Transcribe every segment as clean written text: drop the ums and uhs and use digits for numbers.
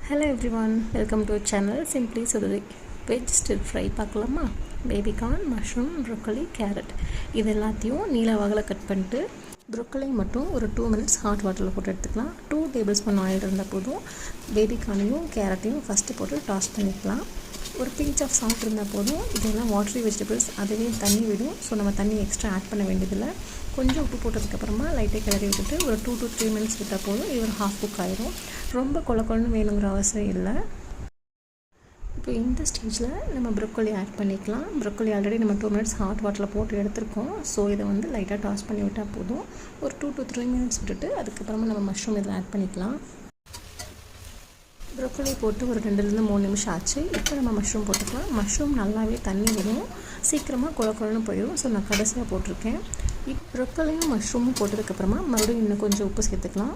Hello everyone, welcome to our channel Simply Sudhari. Veg stir fry பார்க்கலாமா? Baby corn, mushroom, broccoli, carrot இது எல்லாத்தையும் நீல வாக்கில் cut பண்ணிட்டு ப்ரோக்கோலி மட்டும் ஒரு 2 minutes ஹாட் வாட்டரில் போட்டு எடுத்துக்கலாம். 2 tablespoon ஆயில் இருந்தால் போதும். பேபி கார்னையும் கேரட்டையும் ஃபஸ்ட்டு போட்டு டாஸ் பண்ணிக்கலாம். ஒரு பிஞ்ச் ஆஃப் சால்ட் இருந்தால் போதும். இதெல்லாம் வாட்டரி வெஜிடபிள்ஸ், அதுவே தண்ணி விடும். ஸோ நம்ம தண்ணி எக்ஸ்ட்ரா ஆட் பண்ண வேண்டியதில்லை. கொஞ்சம் உப்பு போட்டதுக்கப்புறமா லைட்டாக கிளறி விட்டுட்டு ஒரு 2 to 3 minutes விட்டால் போதும். இது ஒரு ஹாஃப் குக் ஆயிரும். ரொம்ப கொலன்னு வேணுங்கிற அவசியம் இல்லை. இப்போ இந்த ஸ்டேஜில் நம்ம ப்ரோக்கோலி ஆட் பண்ணிக்கலாம். ப்ரோக்கோலி ஆல்ரெடி நம்ம 2 minutes ஹாட் வாட்டரில் போட்டு எடுத்துருக்கோம். ஸோ இதை வந்து லைட்டாக டாஸ் பண்ணி விட்டால் போதும். ஒரு 2 to 3 minutes விட்டுட்டு அதுக்கப்புறமா நம்ம மஷ்ரூம் இதில் ஆட் பண்ணிக்கலாம். ப்ரோக்கோலி போட்டு ஒரு 2-3 நிமிஷம் ஆச்சு. இப்போ நம்ம மஷ்ரூம் போட்டுக்கலாம். மஷ்ரூம் நல்லாவே தண்ணி விடும், சீக்கிரமாக கொலன்னு போயிடும். ஸோ நான் கடைசியாக போட்டிருக்கேன். இப்போ ப்ரோக்கோலியும் மஷ்ரூமும் போட்டதுக்கப்புறமா மறுபடியும் இன்னும் கொஞ்சம் உப்பு சேர்த்துக்கலாம்.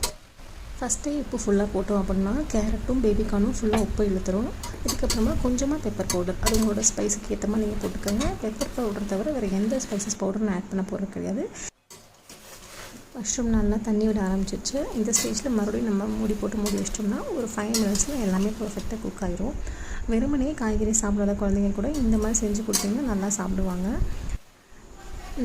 ஃபஸ்ட்டே உப்பு ஃபுல்லாக போட்டோம் அப்படின்னா கேரட்டும் பேபிகார்னும் ஃபுல்லாக உப்பு இழுத்துரும். இதுக்கப்புறமா கொஞ்சமாக பெப்பர் பவுடர், அது உங்களோட ஸ்பைஸுக்கு ஏற்ற மாதிரி நீங்கள் போட்டுக்கோங்க. பெப்பர் பவுடர் தவிர வேறு எந்த ஸ்பைசஸ் பவுடரும் ஆட் பண்ண போகிறது கிடையாது. மஷ்ரூம் நல்லா தண்ணி விட ஆரம்பிச்சிச்சு. இந்த ஸ்டேஜில் மறுபடியும் நம்ம மூடி வச்சிட்டோம்னா ஒரு 5 minutesல எல்லாமே பர்ஃபெக்டாக குக் ஆயிரும். வெறுமனே காய்கறி சாப்பிடாத குழந்தைங்க கூட இந்த மாதிரி செஞ்சு கொடுத்தீங்கன்னா நல்லா சாப்பிடுவாங்க.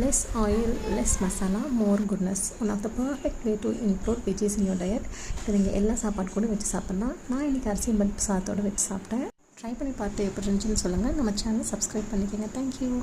Less oil, less masala, more goodness. One of the perfect way to include veggies in your diet. இதை நீங்கள் எல்லா சாப்பாடு கூட வச்சு சாப்பிட்லாம். நான் இன்றைக்கி அரிசி பருப்பு சாதத்தோடு வச்சு சாப்பிட்டேன். ட்ரை பண்ணி பார்த்து எப்படி இருந்துச்சுன்னு சொல்லுங்கள். நம்ம சேனல் சப்ஸ்கிரைப் பண்ணிக்கோங்க. தேங்க்யூ.